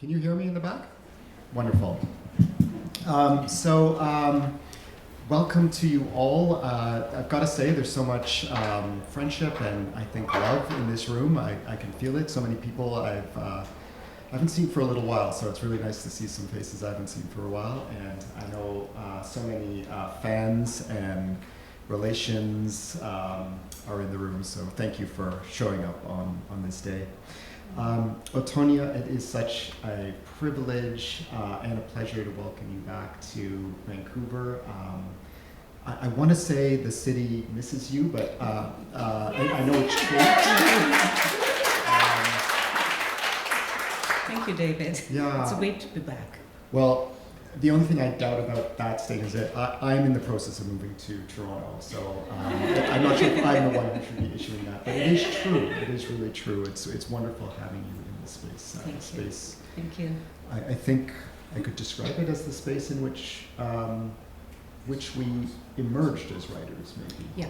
Can you hear me in the back? Wonderful. Welcome to you all. I've got to say, there's so much friendship and I think love in this room. I can feel it. So many people I haven't seen for a little while, so it's really nice to see some faces I haven't seen for a while. And I know so many fans and relations are in the room, so thank you for showing up on this day. Otoniya, it is such a privilege and a pleasure to welcome you back to Vancouver. I want to say the city misses you, but I know it's true. Thank you, David. Yeah. It's great to be back. Well, the only thing I doubt about that statement is that I'm in the process of moving to Toronto, so I'm not sure if I'm the one who should be issuing that, but it is true. It is really true. It's wonderful having you in this space. Thank you. I think I could describe it as the space in which we emerged as writers, maybe. Yeah.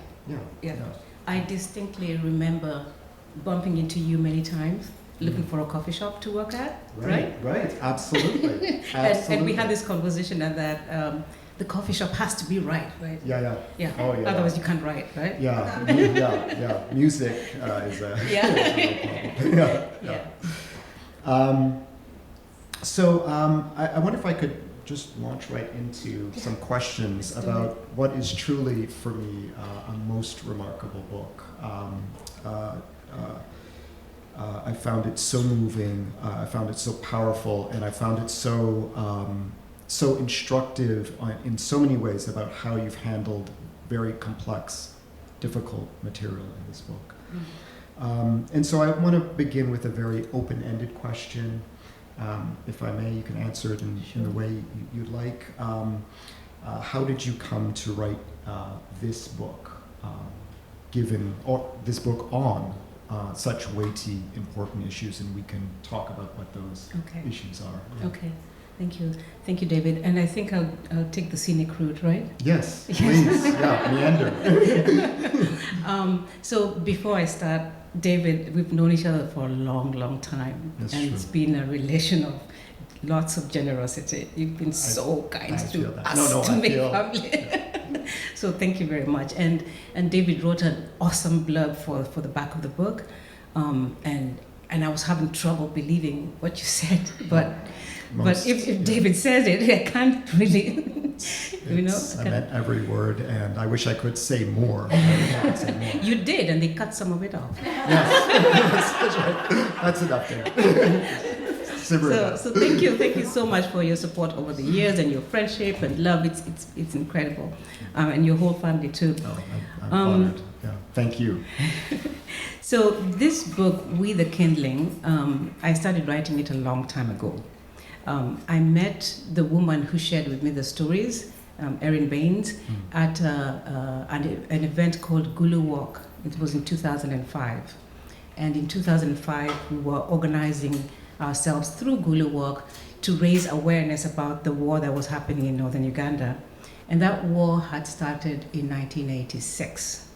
I distinctly remember bumping into you many times, looking for a coffee shop to work at, right? Right, absolutely. And we had this conversation that the coffee shop has to be right? Yeah. Oh, yeah. Otherwise you can't write, right? Yeah. Music is a real problem. I wonder if I could just launch right into some questions about what is truly, for me, a most remarkable book. I found it so moving, I found it so powerful, and I found it so instructive in so many ways about how you've handled very complex, difficult material in this book. And so I want to begin with a very open-ended question. If I may, you can answer it in the way you'd like. How did you come to write this book, this book on such weighty, important issues, and we can talk about what those issues are. Yeah. Okay, thank you, David. And I think I'll take the scenic route, right? Yes, please. Yeah, meander. So before I start, David, we've known each other for a long, long time. That's and true. It's been a relation of lots of generosity. You've been so kind to us to make family. Yeah. So thank you very much. And David wrote an awesome blurb for the back of the book. And I was having trouble believing what you said. But if David says it, I can't really, I meant every word, and I wish I could say more. You did, and they cut some of it off. Yes, that's right. That's enough there. So thank you so much for your support over the years and your friendship and love. It's incredible, and your whole family too. Oh, I'm honored. Yeah, thank you. So this book, We the Kindling, I started writing it a long time ago. I met the woman who shared with me the stories, Erin Baines, at an event called Gulu Walk. It was in 2005. And in 2005, we were organizing ourselves through Gulu Walk to raise awareness about the war that was happening in Northern Uganda. And that war had started in 1986,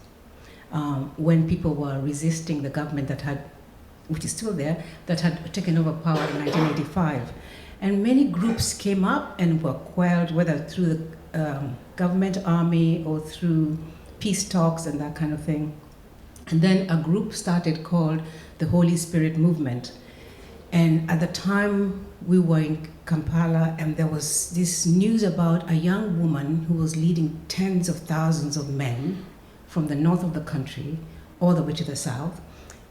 when people were resisting the government which is still there, that had taken over power in 1985. And many groups came up and were quelled, whether through the government army or through peace talks and that kind of thing. And then a group started called the Holy Spirit Movement. And at the time, we were in Kampala, and there was this news about a young woman who was leading tens of thousands of men from the north of the country all the way to the south.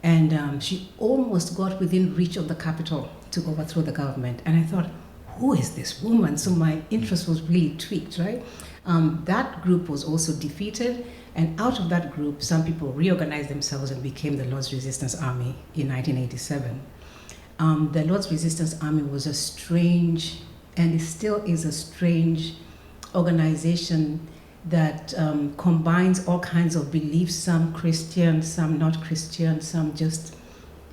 And she almost got within reach of the capital to overthrow the government. And I thought, who is this woman? So my interest was really tweaked, right? That group was also defeated. And out of that group, some people reorganized themselves and became the Lord's Resistance Army in 1987. The Lord's Resistance Army was a strange, and it still is a strange organization that combines all kinds of beliefs, some Christian, some not Christian, some just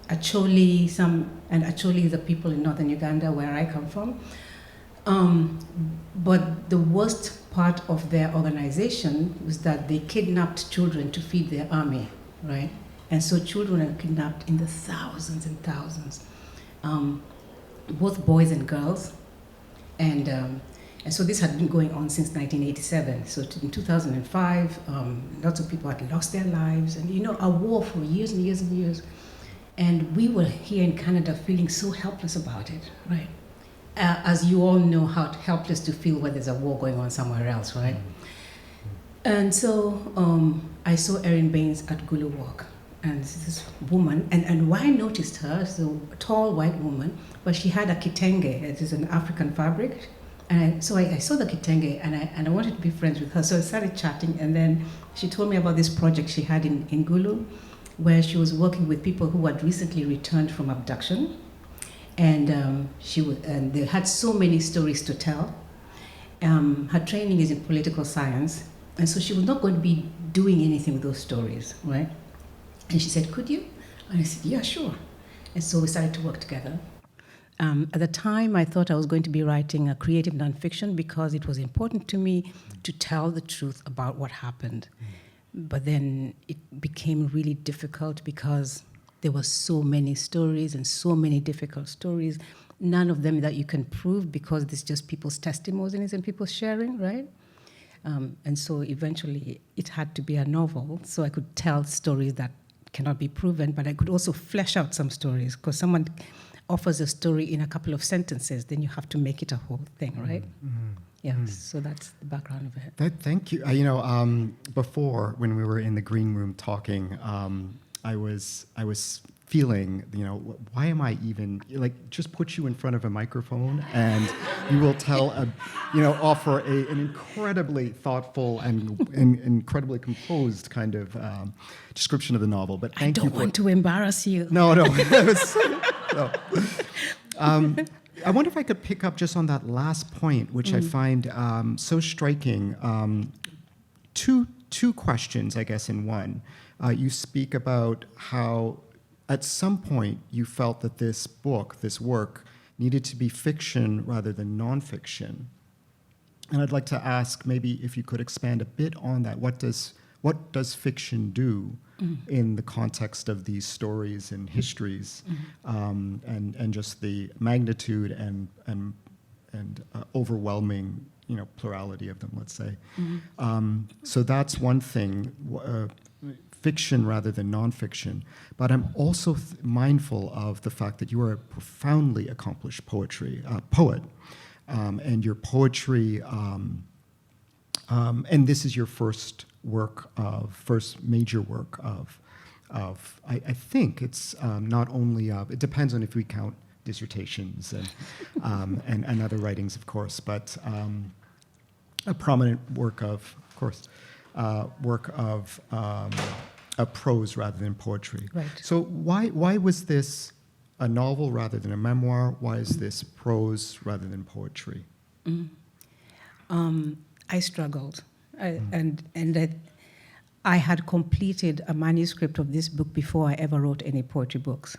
Acholi, and Acholi is the people in Northern Uganda where I come from. But the worst part of their organization was that they kidnapped children to feed their army, right? And so children are kidnapped in the thousands and thousands. both boys and girls. And so this had been going on since 1987. So in 2005, lots of people had lost their lives, and a war for years and years and years. And we were here in Canada feeling so helpless about it, right? As you all know how helpless to feel when there's a war going on somewhere else, right? And so I saw Erin Baines at Gulu Walk, and this woman, and why I noticed her, so a tall white woman, but she had a kitenge, it is an African fabric. And so I saw the kitenge, and I wanted to be friends with her. So I started chatting, and then she told me about this project she had in Gulu, where she was working with people who had recently returned from abduction, and and they had so many stories to tell. Her training is in political science, and so she was not going to be doing anything with those stories, right? And she said, "Could you?" And I said, "Yeah, sure." And so we started to work together. At the time, I thought I was going to be writing a creative nonfiction because it was important to me to tell the truth about what happened. But then it became really difficult because there were so many stories and so many difficult stories, none of them that you can prove because it's just people's testimonies and people sharing, right? And so eventually it had to be a novel, so I could tell stories that cannot be proven, but I could also flesh out some stories, because someone offers a story in a couple of sentences, then you have to make it a whole thing, right? Yeah, so that's the background of it. Thank you. Before, when we were in the green room talking, I was feeling, why am I even, just put you in front of a microphone and you will tell, offer an incredibly thoughtful and incredibly composed kind of description of the novel. But thank you. I don't want to embarrass you. No. No. I wonder if I could pick up just on that last point, which I find so striking. Two questions, I guess, in one. You speak about how at some point you felt that this book, this work, needed to be fiction rather than nonfiction. And I'd like to ask maybe if you could expand a bit on that. What does fiction do in the context of these stories and histories, and just the magnitude and overwhelming plurality of them, let's say. So that's one thing, fiction rather than nonfiction. But I'm also mindful of the fact that you are a profoundly accomplished poet, and your poetry, and this is your first major work of I think it's not only it depends on if we count dissertations and other writings, of course, but a prominent work of prose rather than poetry. Right. So why was this a novel rather than a memoir? Why is this prose rather than poetry? I struggled, I had completed a manuscript of this book before I ever wrote any poetry books,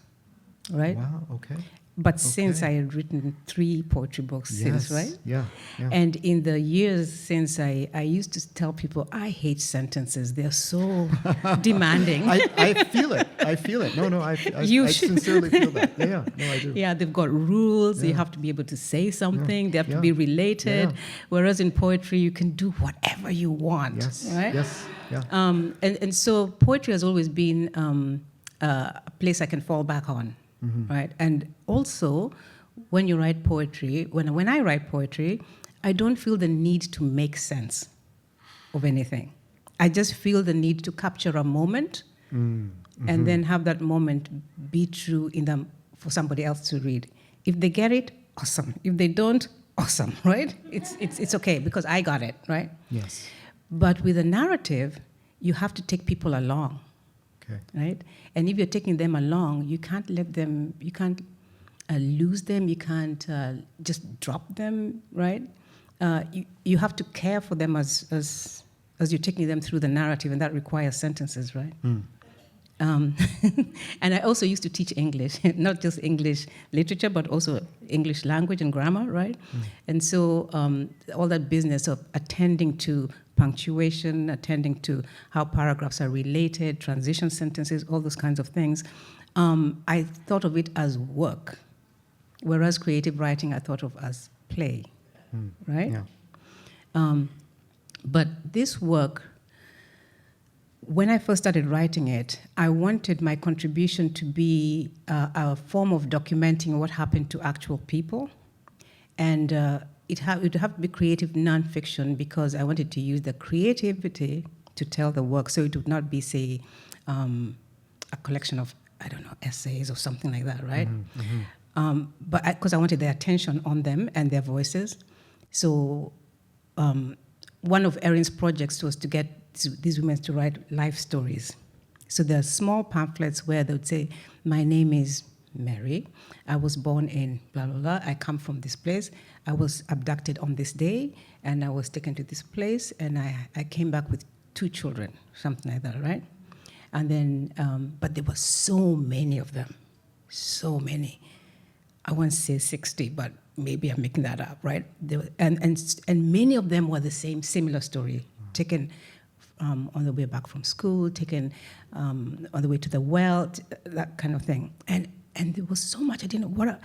right? Wow. Okay. But since I had written 3 poetry books since, right? Yeah. And in the years since, I used to tell people, I hate sentences. They're so demanding. I feel it. No, I sincerely feel that. Yeah, no, I do. Yeah, they've got rules. You have to be able to say something. They have to be related. Yeah. Whereas in poetry, you can do whatever you want. Yes. Right? Yes. Yeah. And so poetry has always been a place I can fall back on. Right, and also when you write poetry, when I write poetry, I don't feel the need to make sense of anything. I just feel the need to capture a moment and then have that moment be true for somebody else to read. If they get it, awesome. If they don't, awesome. Right? It's okay because I got it. Right? Yes. But with a narrative, you have to take people along. Okay. Right? And if you're taking them along, you can't let them, you can't lose them, you can't just drop them, right? You have to care for them as you're taking them through the narrative, and that requires sentences, right? And I also used to teach English, not just English literature, but also English language and grammar, right? And so all that business of attending to punctuation, attending to how paragraphs are related, transition sentences, all those kinds of things, I thought of it as work. whereas creative writing I thought of as play, right? Yeah. But this work, when I first started writing it, I wanted my contribution to be a form of documenting what happened to actual people. And it would have to be creative nonfiction because I wanted to use the creativity to tell the work. So it would not be, say, a collection of, I don't know, essays or something like that, right? But because I wanted their attention on them and their voices. So one of Erin's projects was to get these women to write life stories. So there are small pamphlets where they would say, my name is Mary, I was born in blah, blah, blah, I come from this place, I was abducted on this day, and I was taken to this place, and I came back with 2 children, something like that, right? And then, but there were so many of them, so many. I won't say 60, but maybe I'm making that up, right? And many of them were the similar story, taken on the way back from school, taken on the way to the well, that kind of thing. And there was so much I didn't know.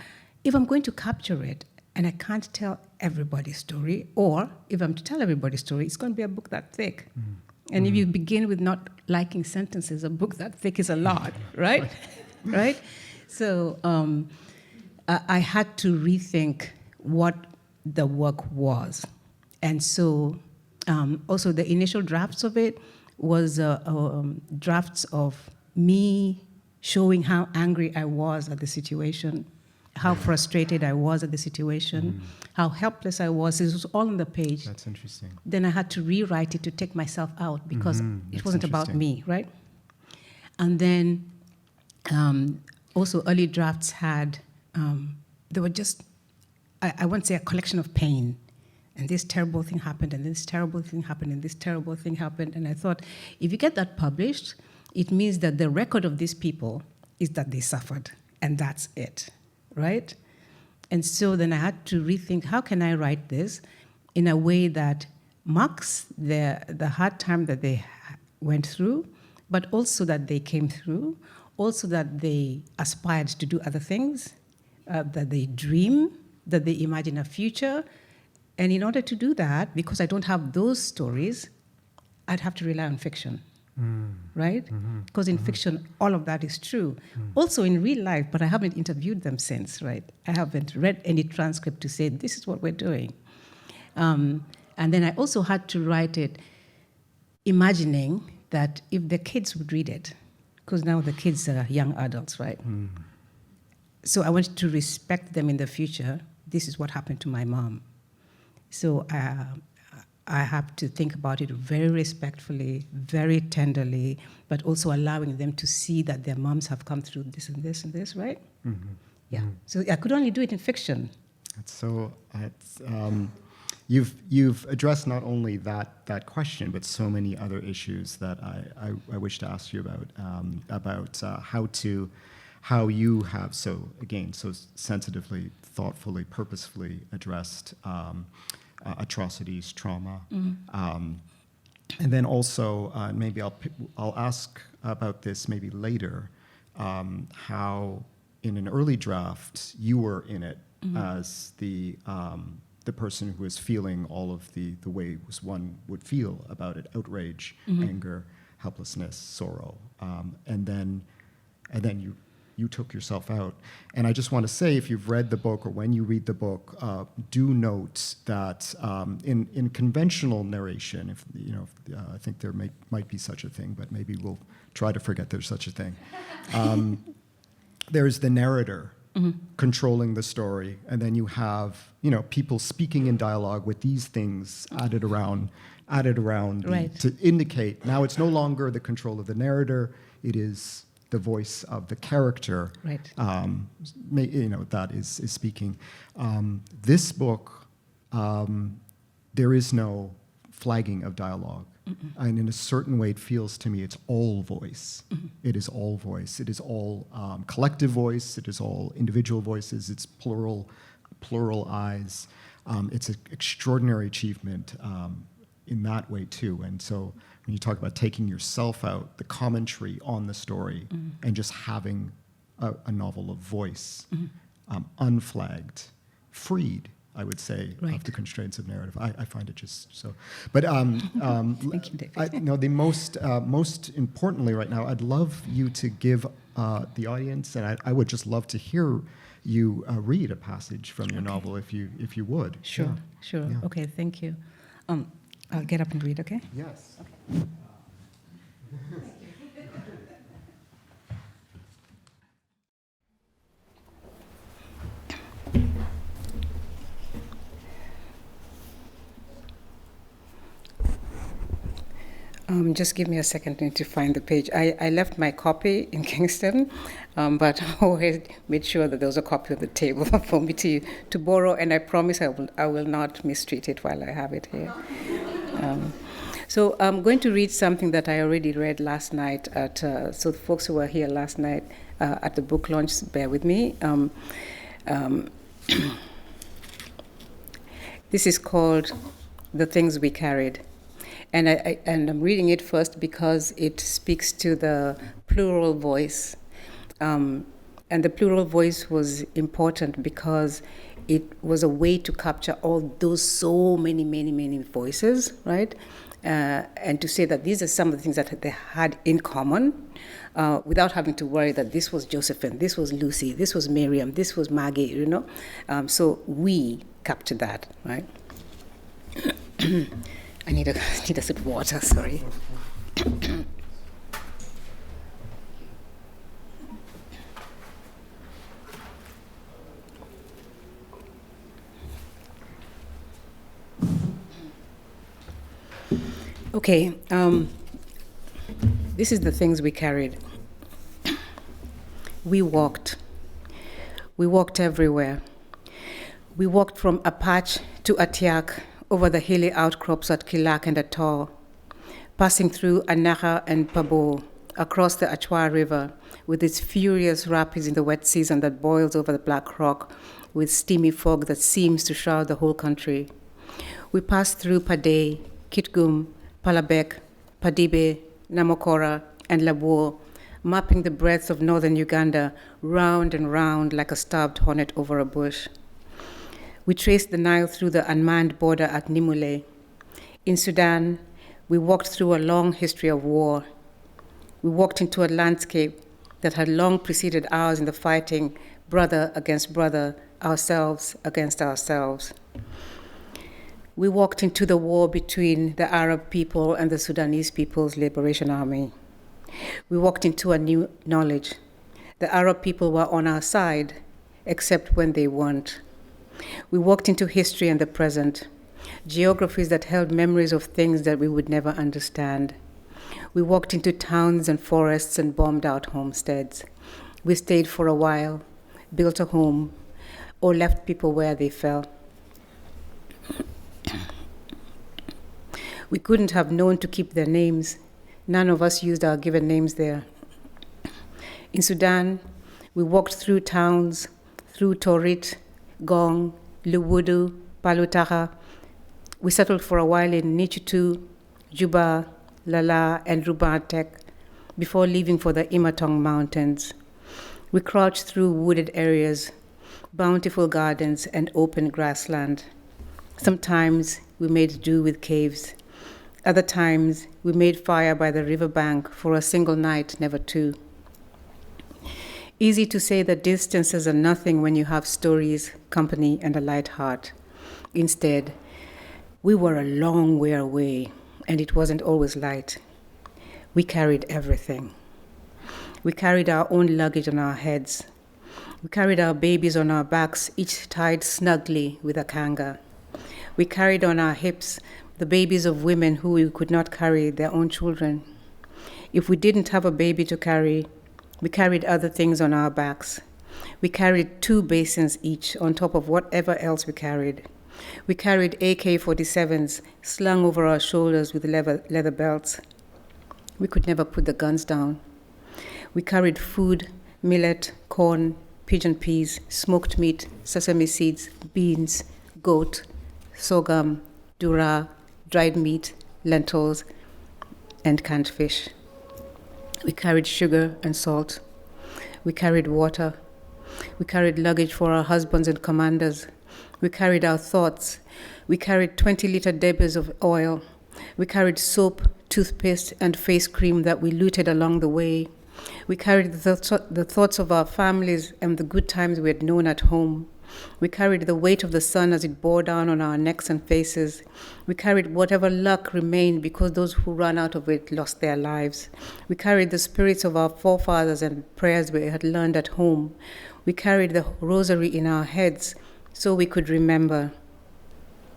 If I'm going to capture it, and I can't tell everybody's story, or if I'm to tell everybody's story, it's going to be a book that thick. And if you begin with not liking sentences, a book that thick is a lot, right? Right? So I had to rethink what the work was. And so also the initial drafts of it was drafts of me showing how angry I was at the situation, how frustrated I was at the situation, how helpless I was. It was all on the page. That's interesting. Then I had to rewrite it to take myself out because it wasn't about me, right? And then also early drafts had, they were just, I won't say a collection of pain. And this terrible thing happened, and this terrible thing happened, and this terrible thing happened. And I thought, if you get that published, it means that the record of these people is that they suffered, and that's it, right? And so then I had to rethink, how can I write this in a way that marks the hard time that they went through, but also that they came through, also that they aspired to do other things, that they dream, that they imagine a future. And in order to do that, because I don't have those stories, I'd have to rely on fiction. Right? Because in fiction, all of that is true. Also in real life, but I haven't interviewed them since, right? I haven't read any transcript to say, this is what we're doing. And then I also had to write it imagining that if the kids would read it, because now the kids are young adults, right? So I wanted to respect them in the future. This is what happened to my mom. So I have to think about it very respectfully, very tenderly, but also allowing them to see that their moms have come through this and this and this, right? Yeah. So I could only do it in fiction. You've addressed not only that question, but so many other issues that I wish to ask you about how you have so sensitively, thoughtfully, purposefully addressed atrocities, trauma, and then also maybe I'll ask about this maybe later. How in an early draft you were in it as the person who was feeling all of the ways one would feel about it: outrage, anger, helplessness, sorrow, and then you took yourself out. And I just want to say, if you've read the book or when you read the book, do note that in conventional narration, I think there might be such a thing, but maybe we'll try to forget there's such a thing. There's the narrator controlling the story, and then you have people speaking in dialogue with these things added around Right. to indicate now it's no longer the control of the narrator, it is the voice of the character, Right. That is speaking. This book, there is no flagging of dialogue. And in a certain way, it feels to me it's all voice. It is all voice. It is all collective voice. It is all individual voices. It's plural eyes. It's an extraordinary achievement in that way too. And so when you talk about taking yourself out, the commentary on the story, and just having a novel of voice, unflagged, freed, I would say, Right. of the constraints of narrative. I find it just so. But Thank you, David. no, the most importantly right now, I'd love you to give the audience, and I would just love to hear you read a passage from your novel, if you would. Sure, Yeah. sure. Yeah. Okay, thank you. I'll get up and read, okay? Yes. Just give me a second, I need to find the page. I left my copy in Kingston, but I always made sure that there was a copy on the table for me to borrow, and I promise I will not mistreat it while I have it here. So I'm going to read something that I already read last night so the folks who were here last night at the book launch, bear with me. This is called The Things We Carried. And I'm reading it first because it speaks to the plural voice. And the plural voice was important because it was a way to capture all those so many voices, right? And to say that these are some of the things that they had in common without having to worry that this was Josephine, this was Lucy, this was Miriam, this was Maggie, you know? So we captured that, right? I need a sip of water, sorry. Okay, this is the things we carried. We walked everywhere. We walked from Apache to Atiak, over the hilly outcrops at Kilak and Ator, passing through Anaha and Pabo, across the Achwa River, with its furious rapids in the wet season that boils over the Black Rock, with steamy fog that seems to shroud the whole country. We passed through Padey, Kitgum, Palabek, Padibe, Namokora, and Labor, mapping the breadth of northern Uganda round and round like a starved hornet over a bush. We traced the Nile through the unmanned border at Nimule. In Sudan, we walked through a long history of war. We walked into a landscape that had long preceded ours in the fighting, brother against brother, ourselves against ourselves. We walked into the war between the Arab people and the Sudanese People's Liberation Army. We walked into a new knowledge. The Arab people were on our side, except when they weren't. We walked into history and the present, geographies that held memories of things that we would never understand. We walked into towns and forests and bombed out homesteads. We stayed for a while, built a home, or left people where they fell. We couldn't have known to keep their names. None of us used our given names there. In Sudan, we walked through towns, through Torit, Gong, Luwudu, Palutaha. We settled for a while in Nichitu, Juba, Lala, and Rubatek before leaving for the Imatong Mountains. We crouched through wooded areas, bountiful gardens, and open grassland. Sometimes we made do with caves. Other times we made fire by the riverbank for a single night, never two. Easy to say that distances are nothing when you have stories, company, and a light heart. Instead, we were a long way away, and it wasn't always light. We carried everything. We carried our own luggage on our heads. We carried our babies on our backs, each tied snugly with a kanga. We carried on our hips the babies of women who could not carry their own children. If we didn't have a baby to carry, we carried other things on our backs. We carried 2 basins each on top of whatever else we carried. We carried AK-47s slung over our shoulders with leather belts. We could never put the guns down. We carried food, millet, corn, pigeon peas, smoked meat, sesame seeds, beans, goat, sorghum, dura, dried meat, lentils, and canned fish. We carried sugar and salt. We carried water. We carried luggage for our husbands and commanders. We carried our thoughts. We carried 20-liter debbers of oil. We carried soap, toothpaste, and face cream that we looted along the way. We carried the thoughts of our families and the good times we had known at home. We carried the weight of the sun as it bore down on our necks and faces. We carried whatever luck remained because those who ran out of it lost their lives. We carried the spirits of our forefathers and prayers we had learned at home. We carried the rosary in our heads so we could remember.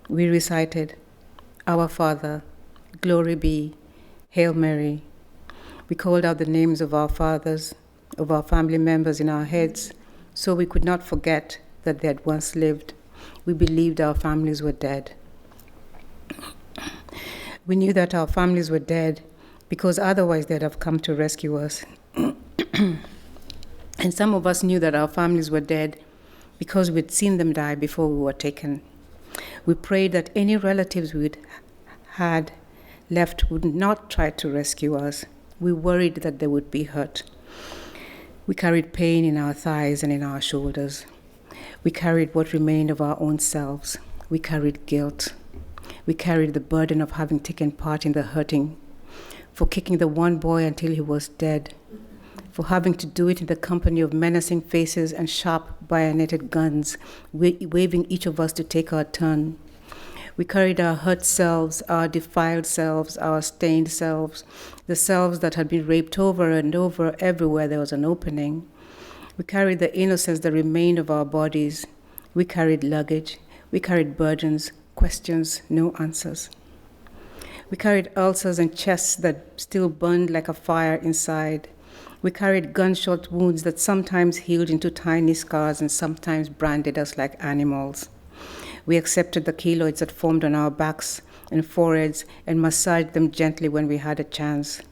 We recited, Our Father, Glory be, Hail Mary. We called out the names of our fathers, of our family members in our heads, so we could not forget that they had once lived. We believed our families were dead. We knew that our families were dead because otherwise they'd have come to rescue us. And some of us knew that our families were dead because we'd seen them die before we were taken. We prayed that any relatives we'd had left would not try to rescue us. We worried that they would be hurt. We carried pain in our thighs and in our shoulders. We carried what remained of our own selves. We carried guilt. We carried the burden of having taken part in the hurting, for kicking the one boy until he was dead, for having to do it in the company of menacing faces and sharp bayoneted guns, waving each of us to take our turn. We carried our hurt selves, our defiled selves, our stained selves, the selves that had been raped over and over everywhere there was an opening. We carried the innocence that remained of our bodies. We carried luggage. We carried burdens, questions, no answers. We carried ulcers and chests that still burned like a fire inside. We carried gunshot wounds that sometimes healed into tiny scars and sometimes branded us like animals. We accepted the keloids that formed on our backs and foreheads and massaged them gently when we had a chance.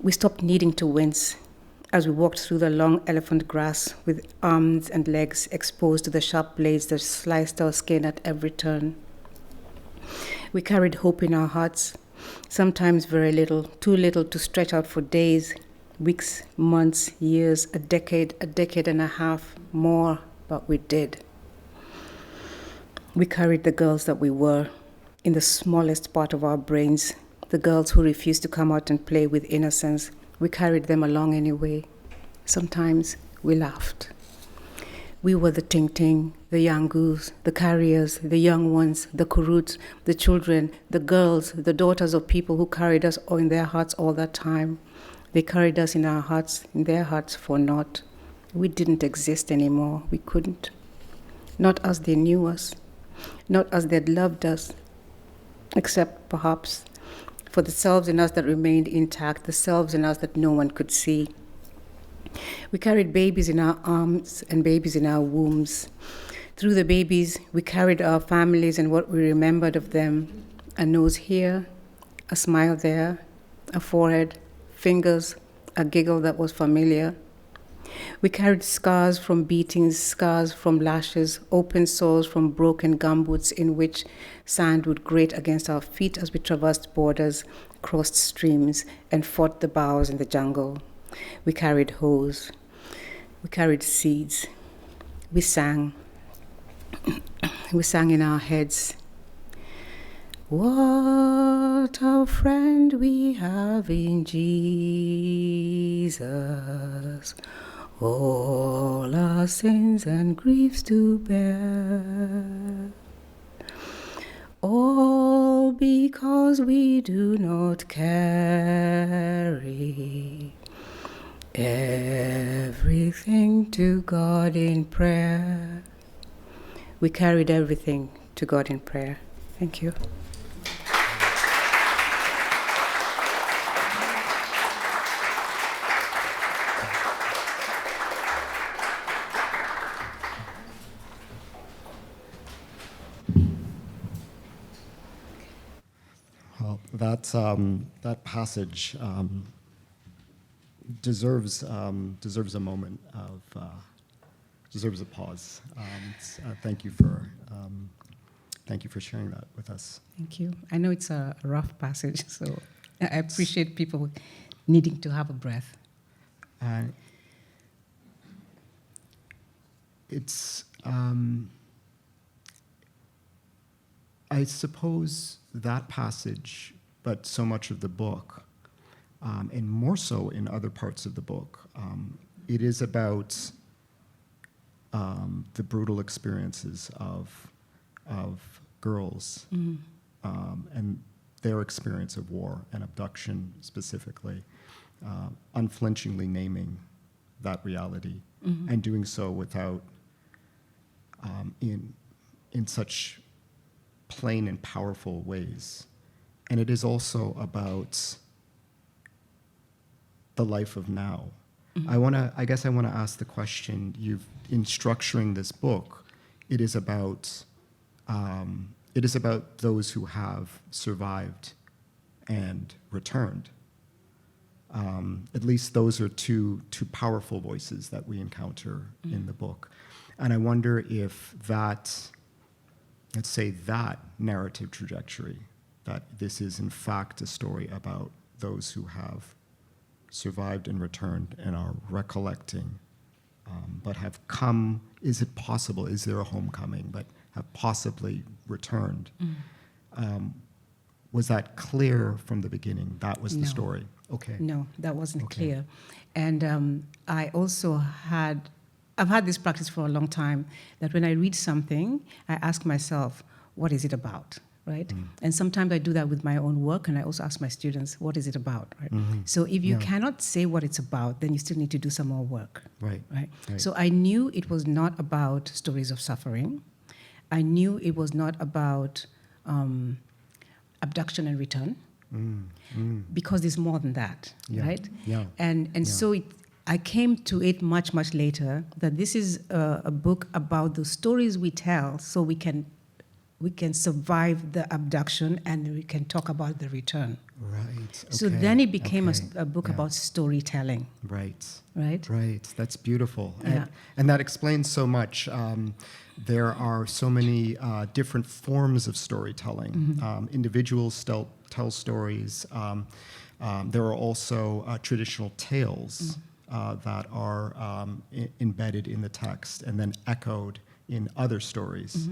We stopped needing to wince as we walked through the long elephant grass with arms and legs exposed to the sharp blades that sliced our skin at every turn. We carried hope in our hearts, sometimes very little, too little to stretch out for days, weeks, months, years, a decade and a half, more, but we did. We carried the girls that we were in the smallest part of our brains, the girls who refused to come out and play with innocence. We carried them along anyway. Sometimes we laughed. We were the ting-ting, the yangus, the carriers, the young ones, the kuruts, the children, the girls, the daughters of people who carried us in their hearts all that time. They carried us in our hearts, in their hearts for naught. We didn't exist anymore. We couldn't. Not as they knew us, not as they'd loved us, except perhaps for the selves in us that remained intact, the selves in us that no one could see. We carried babies in our arms and babies in our wombs. Through the babies, we carried our families and what we remembered of them. A nose here, a smile there, a forehead, fingers, a giggle that was familiar. We carried scars from beatings, scars from lashes, open sores from broken gumboots in which sand would grate against our feet as we traversed borders, crossed streams, and fought the bows in the jungle. We carried hoes. We carried seeds. We sang. We sang in our heads. What a friend we have in Jesus, all our sins and griefs to bear, all because we do not carry everything to God in prayer. We carried everything to God in prayer. Thank you. Well, that passage deserves a moment of deserves a pause. Thank you for sharing that with us. Thank you. I know it's a rough passage, so I appreciate people needing to have a breath. it's I suppose that passage, but so much of the book, and more so in other parts of the book, it is about the brutal experiences of girls and their experience of war and abduction specifically, unflinchingly naming that reality and doing so without in such plain and powerful ways. And it is also about the life of now. I guess I want to ask the question, in structuring this book, it is about those who have survived and returned. At least those are two powerful voices that we encounter in the book. And I wonder if that, let's say that narrative trajectory, that this is in fact a story about those who have survived and returned and are recollecting, but have come, is it possible, is there a homecoming, but have possibly returned. Was that clear from the beginning? That was the story? Okay. No, that wasn't clear. And I also I've had this practice for a long time, that when I read something, I ask myself, what is it about, right? And sometimes I do that with my own work, and I also ask my students, what is it about, right? So if you cannot say what it's about, then you still need to do some more work, right? So I knew it was not about stories of suffering. I knew it was not about abduction and return, because there's more than that, right? And so I came to it much, much later, that this is a book about the stories we tell, so we can survive the abduction and we can talk about the return. Right. Okay. So then it became a book about storytelling. Right. That's beautiful. And that explains so much. There are so many different forms of storytelling. Individuals tell stories. There are also traditional tales that are embedded in the text and then echoed in other stories.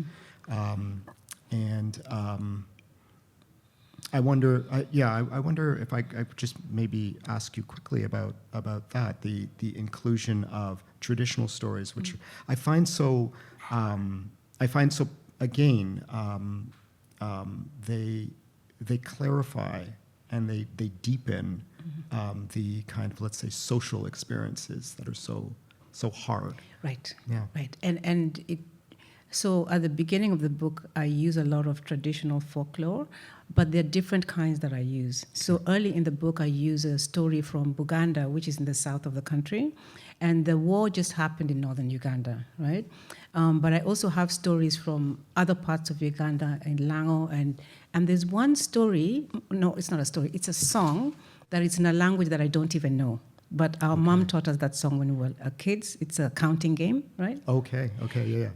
I wonder, I wonder if I could just maybe ask you quickly about that, the inclusion of traditional stories, which I find so again, they clarify and they deepen the kind of, let's say, social experiences that are so hard. Right. And so at the beginning of the book, I use a lot of traditional folklore, but there are different kinds that I use. So early in the book, I use a story from Buganda, which is in the south of the country, and the war just happened in Northern Uganda, right? But I also have stories from other parts of Uganda, in Lango, and there's one story, no, it's not a story, it's a song that is in a language that I don't even know. But our mom taught us that song when we were kids. It's a counting game, right? Okay,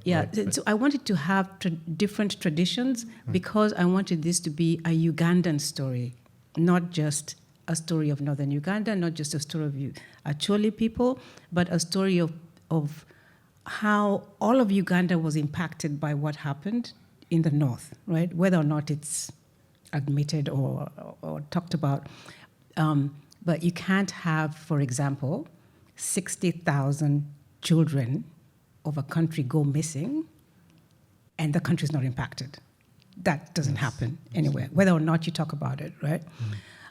yeah. Right. So I wanted to have different traditions because I wanted this to be a Ugandan story, not just a story of Northern Uganda, not just a story of Acholi people, but a story of how all of Uganda was impacted by what happened in the north, right? Whether or not it's admitted or talked about. But you can't have, for example, 60,000 children of a country go missing and the country's not impacted. That doesn't happen anywhere, whether or not you talk about it, right?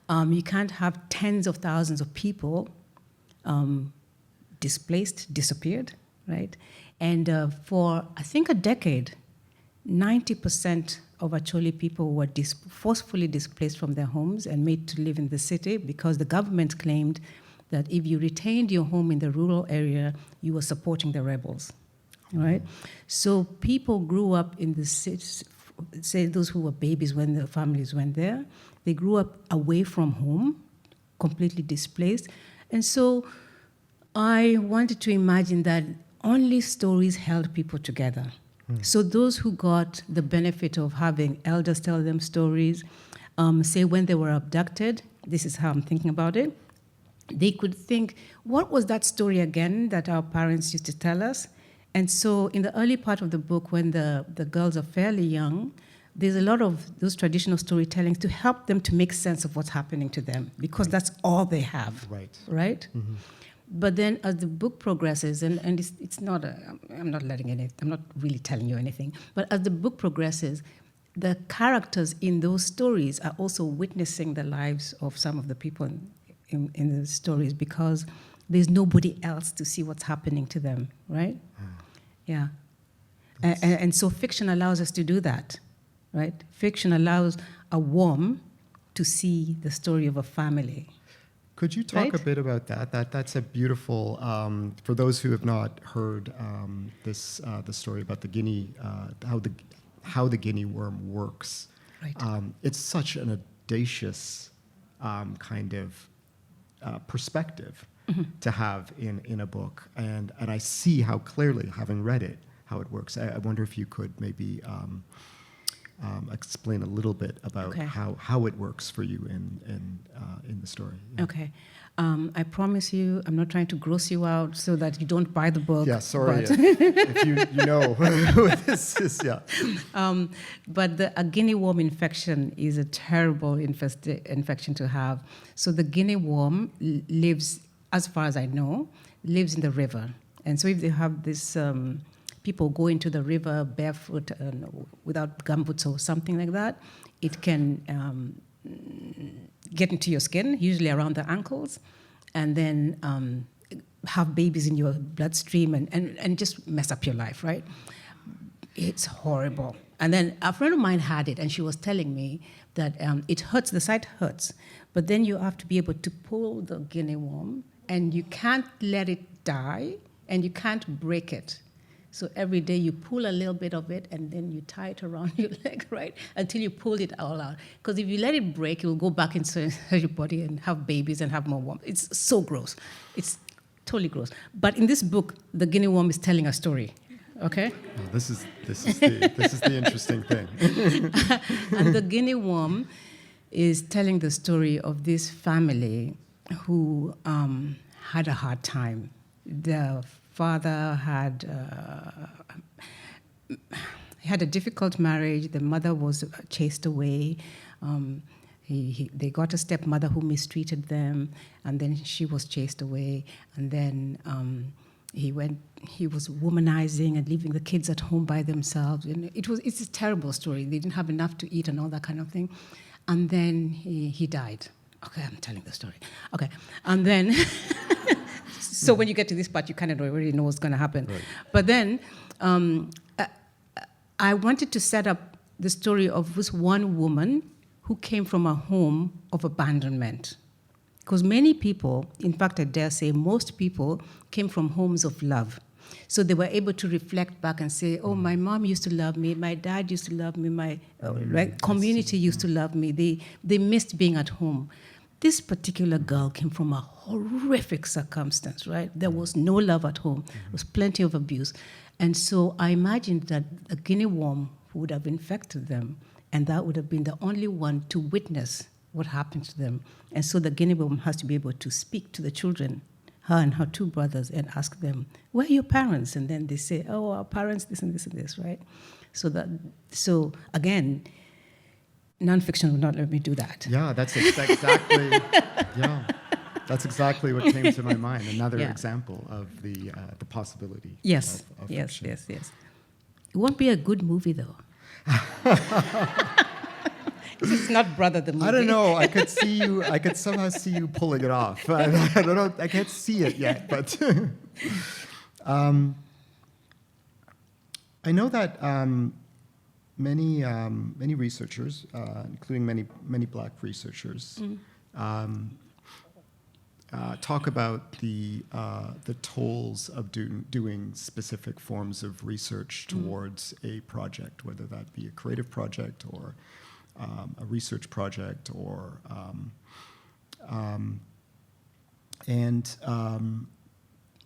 You can't have tens of thousands of people displaced, disappeared, right? And for, I think, a decade, 90% of Acholi people were forcefully displaced from their homes and made to live in the city because the government claimed that if you retained your home in the rural area, you were supporting the rebels, right? So people grew up in the city, say those who were babies when their families went there, they grew up away from home, completely displaced. And so I wanted to imagine that only stories held people together. So those who got the benefit of having elders tell them stories, say when they were abducted, this is how I'm thinking about it, they could think, what was that story again that our parents used to tell us? And so in the early part of the book, when the girls are fairly young, there's a lot of those traditional storytellings to help them to make sense of what's happening to them, because that's all they have. Right? Mm-hmm. But then as the book progresses, and it's not, I'm not really telling you anything, but as the book progresses, the characters in those stories are also witnessing the lives of some of the people in the stories, because there's nobody else to see what's happening to them, right? Yeah. And so fiction allows us to do that, right? Fiction allows a worm to see the story of a family. Could you talk a bit about that? That's a beautiful, for those who have not heard the story about the guinea, how the guinea worm works. Right. It's such an audacious kind of perspective to have in a book, and I see how clearly, having read it, how it works. I wonder if you could maybe explain a little bit about how it works for you in the story. Yeah. Okay. I promise you, I'm not trying to gross you out so that you don't buy the book. Yeah, sorry if you know what this is. Yeah. But a guinea worm infection is a terrible infection to have. So the guinea worm lives, as far as I know, lives in the river. And so if they have this, people go into the river barefoot without gumboots or something like that, it can get into your skin, usually around the ankles, and then have babies in your bloodstream and just mess up your life, right? It's horrible. And then a friend of mine had it, and she was telling me that it hurts, the site hurts, but then you have to be able to pull the guinea worm, and you can't let it die, and you can't break it. So every day you pull a little bit of it, and then you tie it around your leg, right, until you pull it all out. Because if you let it break, it will go back into your body and have babies and have more worms. It's so gross. It's totally gross. But in this book, the guinea worm is telling a story. Okay? Oh, this is the interesting thing. And the guinea worm is telling the story of this family who had a hard time. The father had a difficult marriage. The mother was chased away. They got a stepmother who mistreated them, and then she was chased away. And then he was womanizing and leaving the kids at home by themselves. And it's a terrible story. They didn't have enough to eat and all that kind of thing. And then he died. Okay, I'm telling the story. Okay, and then. So when you get to this part, you kind of already know what's going to happen. Right. But then I wanted to set up the story of this one woman who came from a home of abandonment. Because many people, in fact, I dare say most people, came from homes of love. So they were able to reflect back and say, oh, my mom used to love me, my dad used to love me, my community used to love me. They missed being at home. This particular girl came from a horrific circumstance, right? There was no love at home. There was plenty of abuse. And so I imagined that a guinea worm would have infected them, and that would have been the only one to witness what happened to them. And so the guinea worm has to be able to speak to the children, her and her two brothers, and ask them, where are your parents? And then they say, oh, our parents, this and this and this, right? So again, nonfiction would not let me do that. Yeah, that's exactly. That's exactly what came to my mind. Another example of the possibility. Yes, of yes, fiction. yes. It won't be a good movie though. It's not Brother the movie. I don't know. I could somehow see you pulling it off. I don't know. I can't see it yet, but I know that. Many researchers, including many Black researchers, talk about the tolls of doing specific forms of research towards a project, whether that be a creative project or a research project, or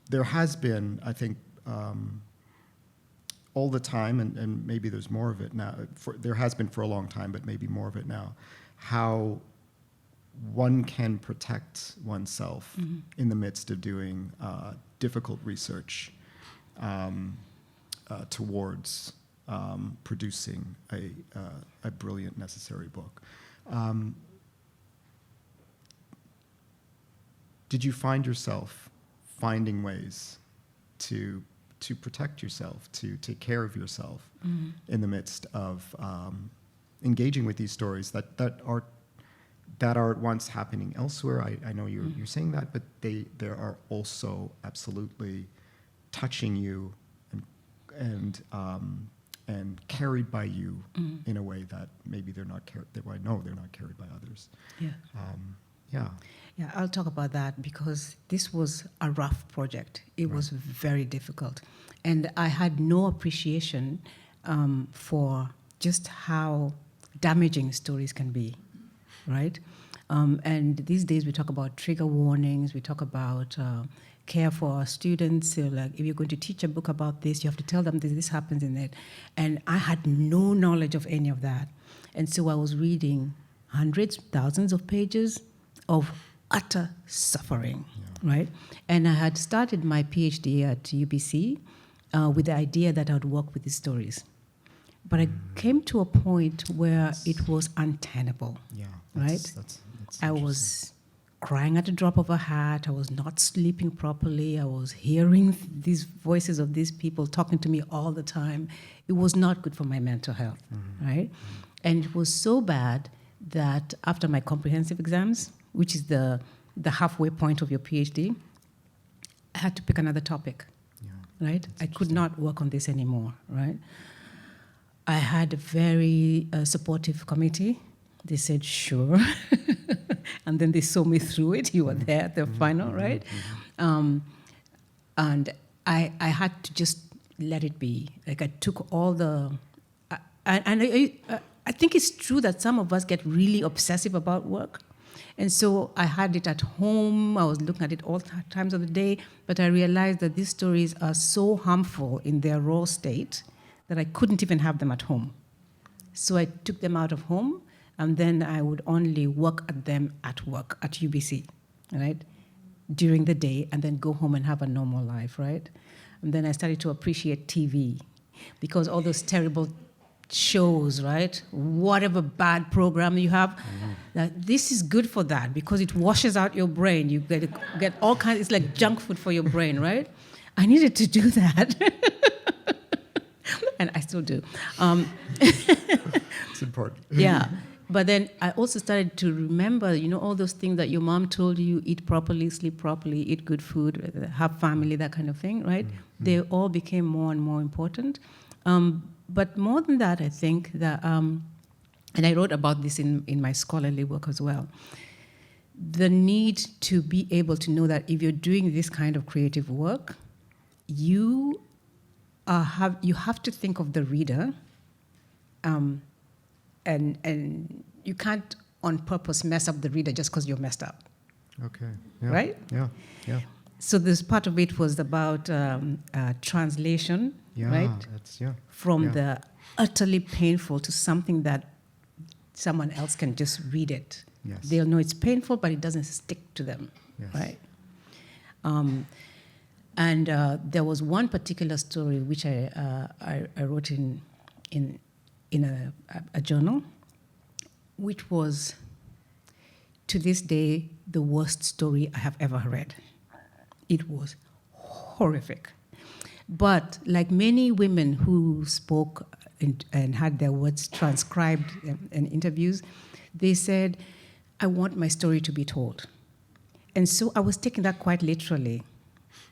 there has been, I think. All the time, and maybe there's more of it now. There has been for a long time, but maybe more of it now. How one can protect oneself in the midst of doing difficult research. towards producing a brilliant, necessary book. Did you find yourself finding ways to protect yourself, to take care of yourself in the midst of engaging with these stories that are at once happening elsewhere? I know you're saying that, but they are also absolutely touching you and carried by you in a way that maybe they're not carried. I know they're not carried by others. Yeah. Yeah, I'll talk about that because this was a rough project. It was very difficult. And I had no appreciation for just how damaging stories can be, right? And these days we talk about trigger warnings, we talk about care for our students. So like, if you're going to teach a book about this, you have to tell them this happens in it. And I had no knowledge of any of that. And so I was reading hundreds, thousands of pages of utter suffering, right? And I had started my PhD at UBC with the idea that I would work with these stories. But I came to a point where it was untenable, right? That's I was crying at the drop of a hat. I was not sleeping properly. I was hearing these voices of these people talking to me all the time. It was not good for my mental health, right? And it was so bad that after my comprehensive exams, which is the halfway point of your PhD, I had to pick another topic, right? I could not work on this anymore, right? I had a very supportive committee. They said, sure. And then they saw me through it. You were there at the final, right? And I had to just let it be. Like I took all the... I think it's true that some of us get really obsessive about work. And so I had it at home. I was looking at it all times of the day. But I realized that these stories are so harmful in their raw state that I couldn't even have them at home. So I took them out of home, and then I would only work at them at work at UBC, right, during the day, and then go home and have a normal life, right? And then I started to appreciate TV because all those terrible shows, right? Whatever bad program you have, that this is good for that because it washes out your brain. You get all kinds. It's like junk food for your brain, right? I needed to do that, and I still do. It's important. Yeah, but then I also started to remember, all those things that your mom told you: eat properly, sleep properly, eat good food, have family, that kind of thing, right? They all became more and more important. But more than that, I think that, and I wrote about this in my scholarly work as well, the need to be able to know that if you're doing this kind of creative work, you have to think of the reader, and you can't on purpose mess up the reader just because you're messed up. Okay. Yeah. Right? Yeah. So this part of it was about translation, right? From the utterly painful to something that someone else can just read it. Yes. They'll know it's painful, but it doesn't stick to them, right? And there was one particular story which I wrote in a journal, which was, to this day, the worst story I have ever read. It was horrific. But like many women who spoke and had their words transcribed in interviews, they said, I want my story to be told. And so I was taking that quite literally.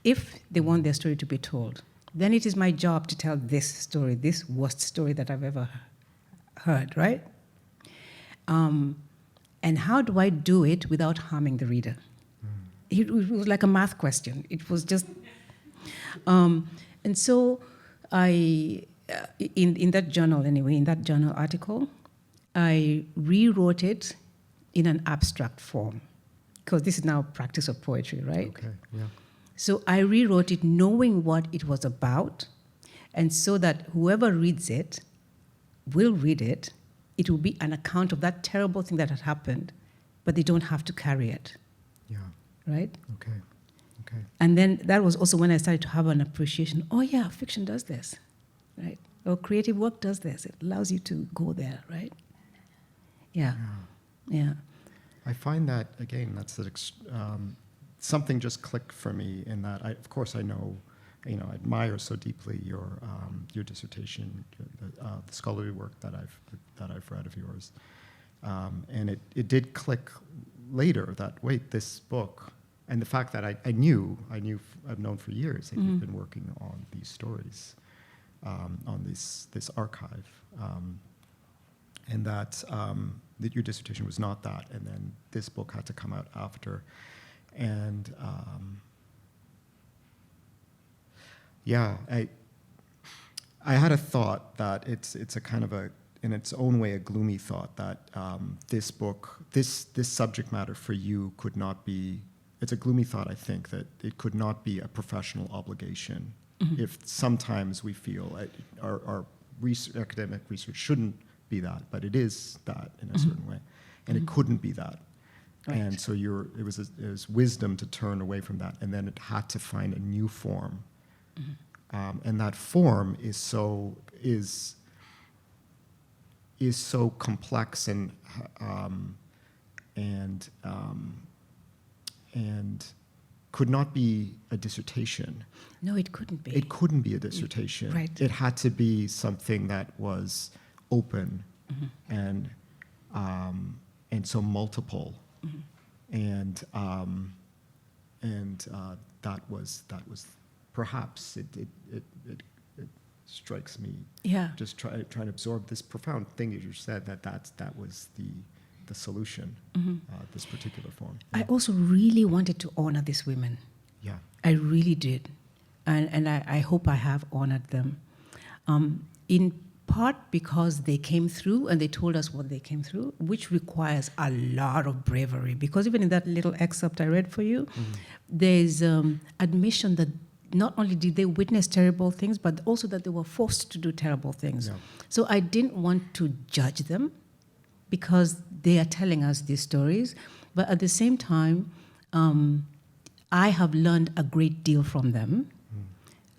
If they want their story to be told, then it is my job to tell this story, this worst story that I've ever heard, right? And how do I do it without harming the reader? It was like a math question. It was just... and so I, in that journal anyway, in that journal article, I rewrote it in an abstract form, because this is now practice of poetry, right? Okay, yeah. So I rewrote it knowing what it was about, and so that whoever reads it will read it. It will be an account of that terrible thing that had happened, but they don't have to carry it. Yeah. Right? Okay. And then that was also when I started to have an appreciation. Oh yeah, fiction does this. right? Or creative work does this. It allows you to go there, right? Yeah. Yeah. I find that, again, that's something just clicked for me in that, of course, I know, I admire so deeply your dissertation, the scholarly work that I've read of yours, and it did click later that, wait, this book, and the fact that I've known for years that you've been working on these stories, on this archive, and that your dissertation was not that, and then this book had to come out after, and I had a thought that it's a kind of in its own way, a gloomy thought that this book, this subject matter for you could not be. It's a gloomy thought, I think, that it could not be a professional obligation. If sometimes we feel our academic research shouldn't be that, but it is that in a certain way, and it couldn't be that. Right. And so it was wisdom to turn away from that, and then it had to find a new form, and that form is so complex and could not be a dissertation. No, it couldn't be. It couldn't be a dissertation. Right. It had to be something that was open and so multiple, and that was perhaps it strikes me. Yeah. Just trying to absorb this profound thing that you said, that was the solution, this particular form. I also really wanted to honor these women. Yeah. I really did. And I hope I have honored them. In part because they came through and they told us what they came through, which requires a lot of bravery. Because even in that little excerpt I read for you, there's admission that not only did they witness terrible things, but also that they were forced to do terrible things. Yeah. So I didn't want to judge them because they are telling us these stories. But at the same time, I have learned a great deal from them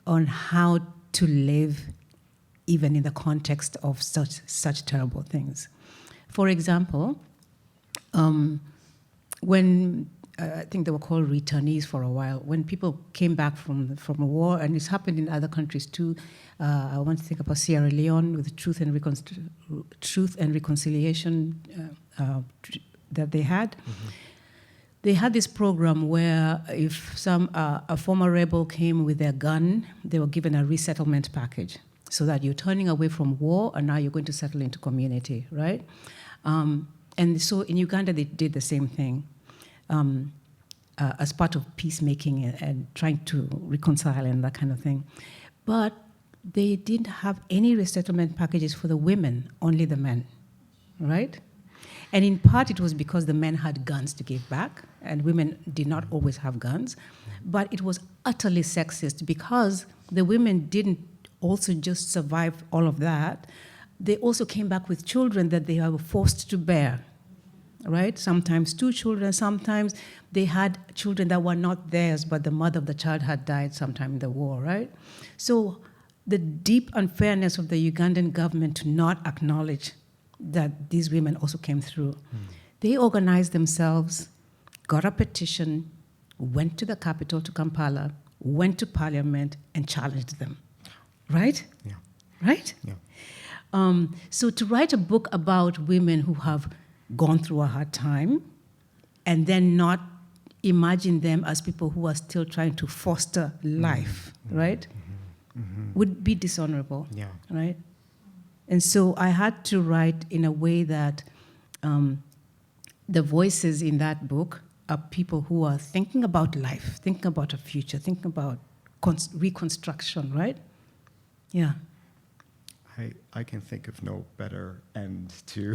on how to live even in the context of such terrible things. For example, when I think they were called returnees for a while, when people came back from a war, and it's happened in other countries too. I want to think about Sierra Leone with Truth and Reconciliation that they had. They had this program where if a former rebel came with their gun, they were given a resettlement package, so that you're turning away from war and now you're going to settle into community, right? And so in Uganda they did the same thing. As part of peacemaking and trying to reconcile and that kind of thing. But they didn't have any resettlement packages for the women, only the men, right? And in part it was because the men had guns to give back and women did not always have guns. But it was utterly sexist because the women didn't also just survive all of that. They also came back with children that they were forced to bear. Right? Sometimes 2 children, sometimes they had children that were not theirs, but the mother of the child had died sometime in the war, right? So the deep unfairness of the Ugandan government to not acknowledge that these women also came through. They organized themselves, got a petition, went to the capital, to Kampala, went to parliament and challenged them, right? Yeah. Right? Yeah. So to write a book about women who have gone through a hard time, and then not imagine them as people who are still trying to foster life, right? Would be dishonorable, right? And so I had to write in a way that the voices in that book are people who are thinking about life, thinking about a future, thinking about reconstruction, right? Yeah. I can think of no better end to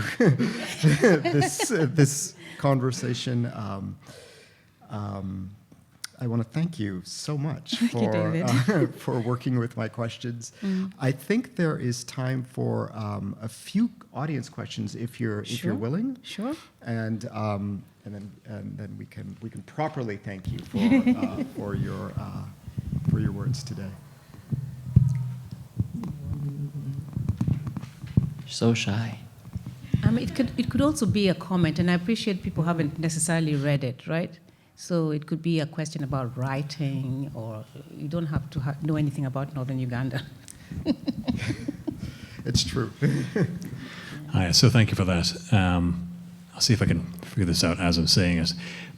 this conversation. I want to thank you so much for working with my questions. I think there is time for a few audience questions if you're willing. Sure. And then we can properly thank you for your words today. So shy. It could also be a comment, and I appreciate people haven't necessarily read it, right? So it could be a question about writing, or you don't have to know anything about Northern Uganda. It's true. Hi, so thank you for that. I'll see if I can figure this out as I'm saying it.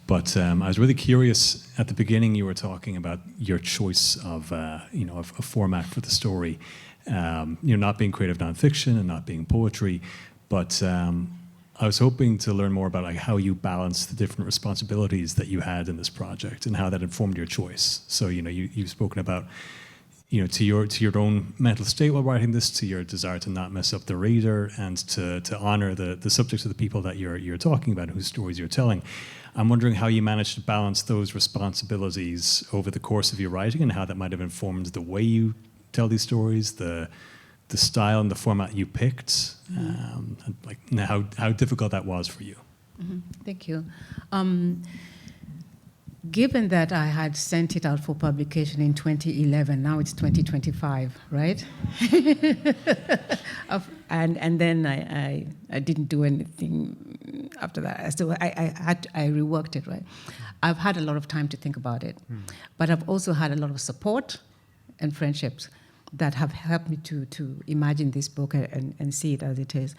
But I was really curious. At the beginning, you were talking about your choice of, of a format for the story. Not being creative nonfiction and not being poetry. But I was hoping to learn more about how you balance the different responsibilities that you had in this project and how that informed your choice. So you've spoken about to your own mental state while writing this, to your desire to not mess up the reader, and to honor the subjects of the people that you're talking about, whose stories you're telling. I'm wondering how you managed to balance those responsibilities over the course of your writing, and how that might have informed the way you tell these stories, the style and the format you picked, and how difficult that was for you. Mm-hmm. Thank you. Given that I had sent it out for publication in 2011, now it's 2025, right? and then I didn't do anything after that. I reworked it, right? I've had a lot of time to think about it, but I've also had a lot of support and friendships that have helped me to imagine this book and see it as it is.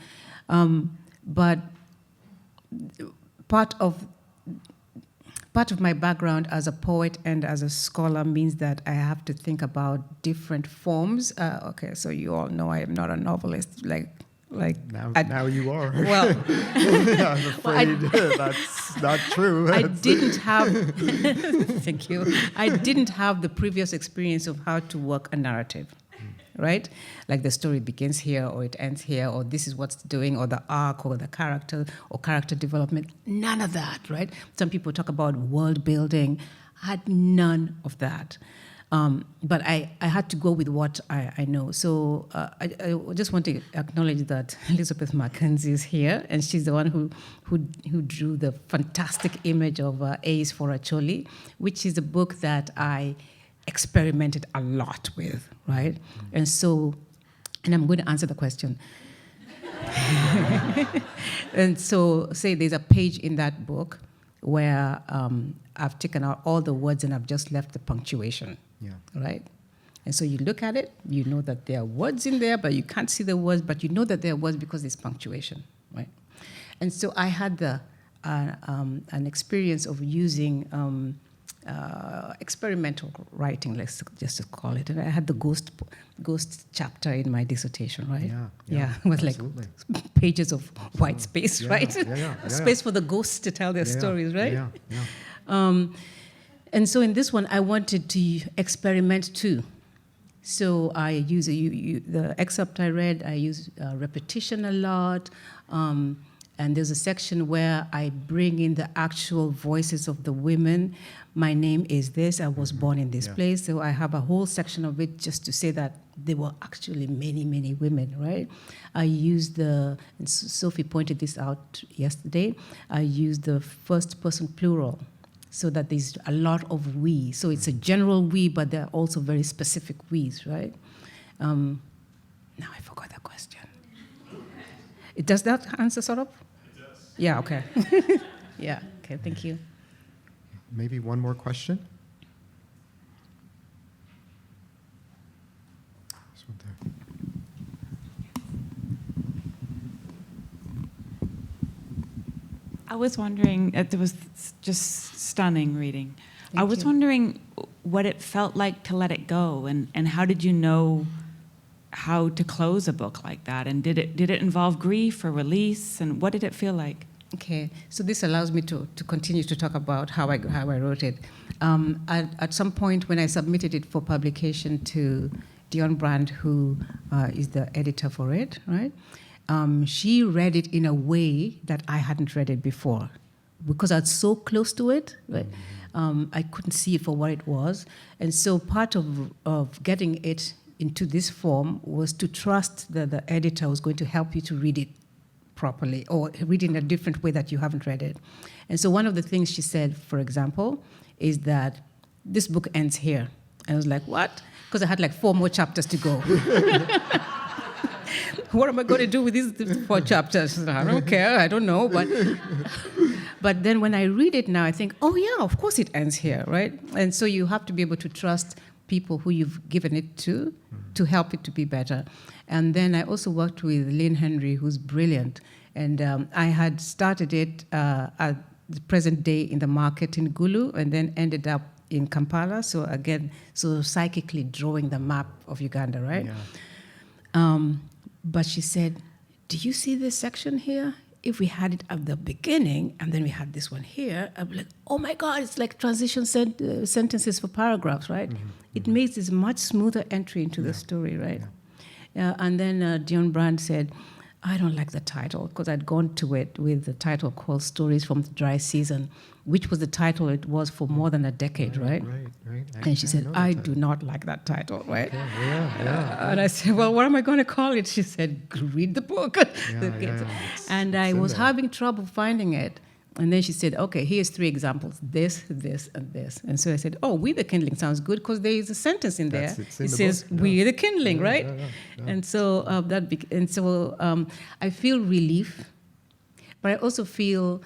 But part of my background as a poet and as a scholar means that I have to think about different forms. Okay, so you all know I am not a novelist. Now you are. Well, I'm afraid that's not true. I didn't have. Thank you. I didn't have the previous experience of how to work a narrative. Right? Like the story begins here or it ends here, or this is what's doing, or the arc or the character or character development. None of that, right? Some people talk about world building. I had none of that. But I had to go with what I know. So I just want to acknowledge that Elizabeth Mackenzie is here, and she's the one who drew the fantastic image of A is for Acholi, which is a book that I experimented a lot with, right? And I'm going to answer the question. And so, say there's a page in that book where I've taken out all the words and I've just left the punctuation, right? And so you look at it, you know that there are words in there, but you can't see the words, but you know that there are words because there's punctuation, right? And so I had an experience of using experimental writing, let's just call it. And I had the ghost chapter in my dissertation, right? Yeah, it was absolutely. Like pages of white space, right? Space for the ghosts to tell their stories, right? And so in this one, I wanted to experiment too. So I use the excerpt I read. I use repetition a lot. And there's a section where I bring in the actual voices of the women. My name is this, I was born in this place. So I have a whole section of it just to say that there were actually many, many women, right? I used and Sophie pointed this out yesterday, I used the first person plural so that there's a lot of we. So it's a general we, but there are also very specific we's, right? Now I forgot that question. Does that answer sort of? Yeah, okay. Yeah, okay, thank you. Maybe one more question? This one there. I was wondering, it was just stunning reading. Thank I was you. wondering what it felt like to let it go, and how did you know how to close a book like that? And did it involve grief or release? And what did it feel like? Okay, so this allows me to continue to talk about how I wrote it. At some point when I submitted it for publication to Dion Brand, who is the editor for it, right? She read it in a way that I hadn't read it before. Because I was so close to it, right? I couldn't see it for what it was. And so part of getting it into this form was to trust that the editor was going to help you to read it properly, or read it in a different way that you haven't read it. And so one of the things she said, for example, is that this book ends here. And I was like, what? Because I had like 4 more chapters to go. what am I going to do with these 4 chapters? I don't care, I don't know. But then when I read it now, I think, oh yeah, of course it ends here, right? And so you have to be able to trust people who you've given it to help it to be better. And then I also worked with Lynn Henry, who's brilliant. And I had started it at the present day in the market in Gulu, and then ended up in Kampala. So again, psychically drawing the map of Uganda, right? Yeah. But she said, do you see this section here? If we had it at the beginning, and then we had this one here, I'd be like, oh my God, it's like transition sentences for paragraphs, right? It makes this much smoother entry into the story, right? And then Dion Brand said, I don't like the title, because I'd gone to it with the title called Stories from the Dry Season, which was the title it was for more than a decade, right? Right. And she said, I do not like that title, right? Yeah. And I said, well, what am I going to call it? She said, read the book. And I was having trouble finding it. And then she said, okay, here's 3 examples, this, this, and this. And so I said, oh, We the Kindling sounds good, because there is a sentence in there. It says, We the Kindling, right? And so I feel relief, but I also feel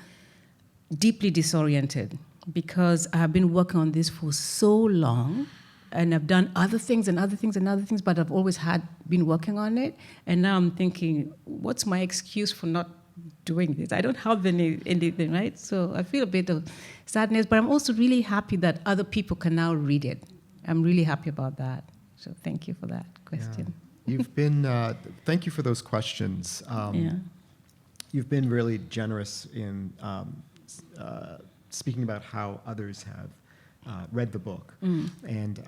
deeply disoriented, because I have been working on this for so long, and I've done other things and other things and other things, but I've always been working on it. And now I'm thinking, what's my excuse for not doing this? I don't have anything, right? So I feel a bit of sadness, but I'm also really happy that other people can now read it. I'm really happy about that. So thank you for that question. Yeah. You've been, thank you for those questions. You've been really generous in speaking about how others have read the book. And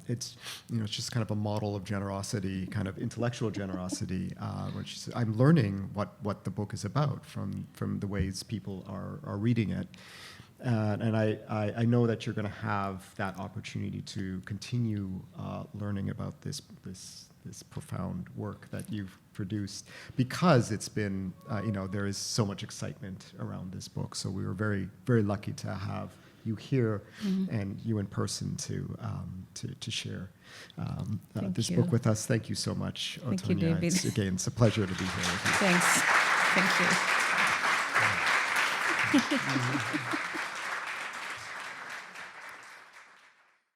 it's, it's just kind of a model of generosity, kind of intellectual generosity, which is, I'm learning what the book is about from the ways people are reading it. And I know that you're going to have that opportunity to continue learning about this profound work that you've produced, because it's been, there is so much excitement around this book. So we were very, very lucky to have you here and you in person to share this book with us. Thank you so much, Otoniya. Thank you, David. It's a pleasure to be here with you. Thanks. Thank you.